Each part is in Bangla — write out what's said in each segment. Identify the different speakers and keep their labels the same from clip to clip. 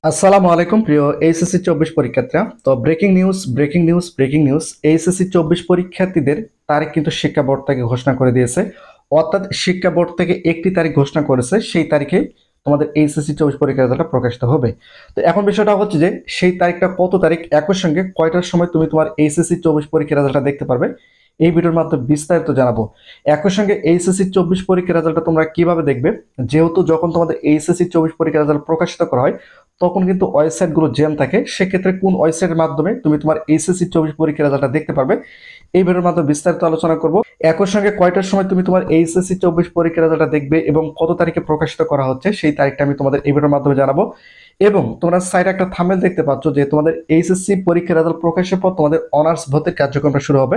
Speaker 1: আসসালামু আলাইকুম প্রিয় এইচএসসি 24 পরীক্ষার্থীরা। তো ব্রেকিং নিউজ এইচএসসি 24 পরীক্ষার্থীদের তারিখ কিন্তু শিক্ষা বোর্ড থেকে ঘোষণা করে দিয়েছে। অর্থাৎ শিক্ষা বোর্ড থেকে একটি তারিখ ঘোষণা করেছে, সেই তারিখে তোমাদের এইচএসসি 24 পরীক্ষার রেজাল্টটা প্রকাশিত হবে। তো এখন বিষয়টা হচ্ছে যে সেই তারিখটা কত তারিখ, একই সঙ্গে কয়টার সময় তুমি তোমার এইচএসসি 24 পরীক্ষার রেজাল্টটা দেখতে পারবে, এই ভিডিওর মাধ্যমে বিস্তারিত জানাবো। একই সঙ্গে এইচএসসি 24 পরীক্ষার রেজাল্টটা তোমরা কিভাবে দেখবে, যেহেতু যখন তোমাদের এইচএসসি 24 পরীক্ষার রেজাল্ট প্রকাশিত করা হয় তখন কিন্তু ওয়েবসাইটগুলো জ্যাম থাকে, সেক্ষেত্রে কোন ওয়েবসাইটের মাধ্যমে তুমি তোমার এইচএসসি 24 পরীক্ষার রেজাল্টটা দেখতে পারবে, এই ভিডিওর মাধ্যমে বিস্তারিত আলোচনা করব। একই সঙ্গে কয়টার সময় তুমি তোমার এইচএসসি 24 পরীক্ষার রেজাল্টটা দেখবে এবং কত তারিখে প্রকাশিত করা হচ্ছে সেই তারিখটা আমি তোমাদের এই ভিডিওর মাধ্যমে জানাবো। এবং তোমরা সাইডে একটা থাম্বনেল দেখতে পাচ্ছ যে তোমাদের এইচএসসি পরীক্ষার রেজাল্ট প্রকাশের পর তোমাদের অনার্স ভর্তির কার্যক্রমটা শুরু হবে।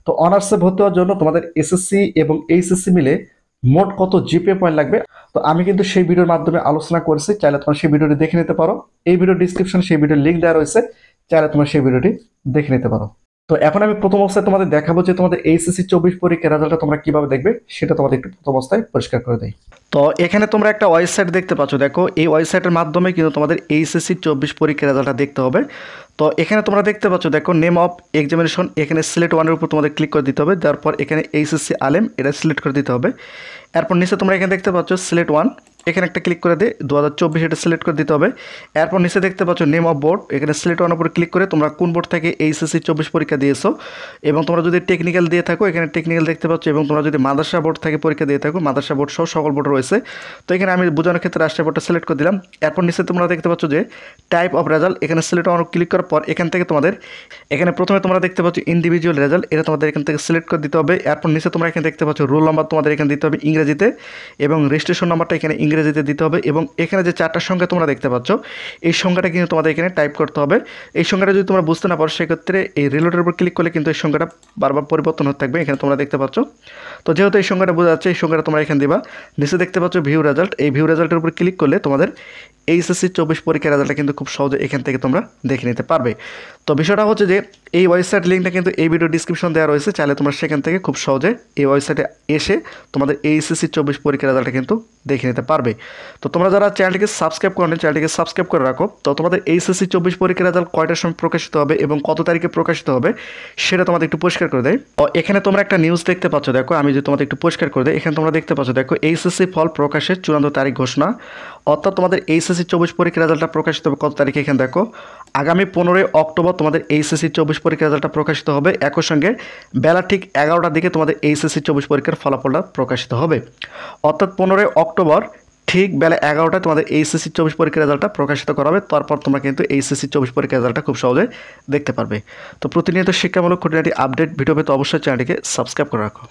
Speaker 1: তো অনার্সে ভর্তি হওয়ার জন্য তোমাদের এসএসসি এবং এইচএসসি মিলে মোট কত জিপিএ পয়েন্ট লাগবে, তো আমি কিন্তু সেই ভিডিওর মাধ্যমে আলোচনা করেছি, চাইলে তোমরা সেই ভিডিওটি দেখে নিতে পারো। এই ভিডিও ডিসক্রিপশনে সেই ভিডিওর লিঙ্ক দেওয়া রয়েছে, চাইলে তোমরা সেই ভিডিওটি দেখে নিতে পারো। তো এখন আমি প্রথম অবস্থায় তোমাদের দেখাবো যে তোমাদের এইচএসসি 24 পরীক্ষার রেজাল্টটা তোমরা কিভাবে দেখবে, সেটা তোমাদের একটু প্রথম অবস্থায় পরিষ্কার করে দেয়। তো এখানে তোমরা একটা ওয়েবসাইট দেখতে পাচ্ছ, দেখো এই ওয়েবসাইটের মাধ্যমে কিন্তু তোমাদের এইচএসসি 24 পরীক্ষার রেজাল্টটা দেখতে হবে। তো এখানে তোমরা দেখতে পাচ্ছ, দেখো নেম অফ এক্সামিনেশন, এখানে সিলেক্ট ওয়ানের উপর তোমাদের ক্লিক করে দিতে হবে। তারপর এখানে এইচএসসি আলেম এটা সিলেক্ট করে দিতে হবে। এরপর নিচে তোমরা এখানে দেখতে পাচ্ছ সিলেক্ট ওয়ান, এখানে একটা ক্লিক করে দিয়ে 2024 এটা সিলেক্ট করে দিতে হবে। এরপর নিচে দেখতে পাচ্ছ নেম অফ বোর্ড, এখানে সিলেক্ট ওয়ানের উপর ক্লিক করে তোমরা কোন বোর্ড থেকে এইচএসসি 24 পরীক্ষা দিয়েছো, এবং তোমরা যদি টেকনিক্যাল দিয়ে থাকো এখানে টেকনিক্যাল দেখতে পাচ্ছ, এবং তোমরা যদি মাদ্রাসা বোর্ড থেকে পরীক্ষা দিয়ে থাকো মাদ্রাসা বোর্ড সহ সকল বোর্ড রয়েছে। তো এখানে আমি বোঝানোর ক্ষেত্রে রাষ্ট্রীয় বোর্ডটা সিলেক্ট করে দিলাম। এরপর নিচে তোমরা দেখতে পাচ্ছ যে টাইপ অফ রেজাল্ট, এখানে সিলেক্ট ওয়ান ক্লিক করার পর এখান থেকে তোমাদের এখানে প্রথমে তোমরা দেখতে পাচ্ছ ইন্ডিভিজুয়াল রেজাল্ট, এটা তোমাদের এখান থেকে সিলেক্ট করে দিতে হবে। এরপর নিচে তোমরা এখানে দেখতে পাচ্ছ রোল নাম্বার তোমাদের এখানে দিতে হবে ইংরেজিতে, এবং রেজিস্ট্রেশন নাম্বারটা এখানে ইংরেজিতে দিতে হবে। এবং এখানে যে চারটা সংখ্যা তোমরা দেখতে পাচ্ছ এই সংখ্যাটা কিন্তু তোমাদের এখানে টাইপ করতে হবে। এই সংখ্যাটা যদি তোমরা বুঝতে না পারো সেক্ষেত্রে এই রিলোডের উপর ক্লিক করলে কিন্তু এই সংখ্যাটা বারবার পরিবর্তন হতে থাকবে, এখানে তোমরা দেখতে পাচ্ছ। তো যেহেতু এই সংখ্যাটা বোঝা যাচ্ছে এই সংখ্যাটা তোমরা এখানে দিবা। নিচে দেখতে পাচ্ছ ভিউ রেজাল্ট, এই ভিউ রেজাল্টের উপর ক্লিক করলে তোমাদের এইচএসসি 24 পরীক্ষার রেজাল্টটা কিন্তু খুব সহজে এখান থেকে তোমরা দেখে নিতে পারবে। তো বিষয়টা হচ্ছে যে এই ওয়েবসাইট লিঙ্কটা কিন্তু এই ভিডিও ডিসক্রিপশন দেওয়া রয়েছে, চাইলে তোমরা সেখান থেকে খুব সহজে এই ওয়েবসাইটে এসে তোমাদের এইচএসসি 24 পরীক্ষার রেজাল্টটা কিন্তু দেখে নিতে পারবে। তো তোমরা যারা চ্যানেলটিকে সাবস্ক্রাইব করেন চ্যানেলটিকে সাবস্ক্রাইব করে রাখো। তো তোমাদের এইচএসসি 24 পরীক্ষার রেজাল্ট কয়টার সময় প্রকাশিত হবে এবং কত তারিখে প্রকাশিত হবে সেটা তোমাদের একটু পরিষ্কার করে দেয়। তো এখানে তোমরা একটা নিউজ দেখতে পাচ্ছ, দেখো আমি যদি তোমাদের একটু পরিষ্কার করে দেয়, এখানে তোমরা দেখতে পাচ্ছ দেখো এইচএসসি ফল প্রকাশের চূড়ান্ত তারিখ ঘোষণা, অর্থাৎ তোমাদের এইচএসসি 24 পরীক্ষার রেজাল্টটা প্রকাশিত হবে কত তারিখে, এখানে দেখো আগামী 15ই অক্টোবর তোমাদের এইচএসসি 24 পরীক্ষার রেজাল্টটা প্রকাশিত হবে। একই সঙ্গে বেলা ঠিক 11টার দিকে তোমাদের এইচএসসি 24 পরীক্ষার ফলাফলটা প্রকাশিত হবে, অর্থাৎ 15ই অক্টোবর ঠিক বেলা 11টায় তোমাদের এইচএসসি 24 পরীক্ষার রেজাল্টটা প্রকাশিত করা হবে। তারপর তোমরা কিন্তু এইচএসসি 24 পরীক্ষার রেজাল্টটা খুব সহজে দেখতে পারবে। তো প্রতিনিয়ত শিক্ষামূলক খুঁটিনাটি আপডেট ভিডিও পেতে অবশ্যই চ্যানেলটিকে সাবস্ক্রাইব করে রাখো।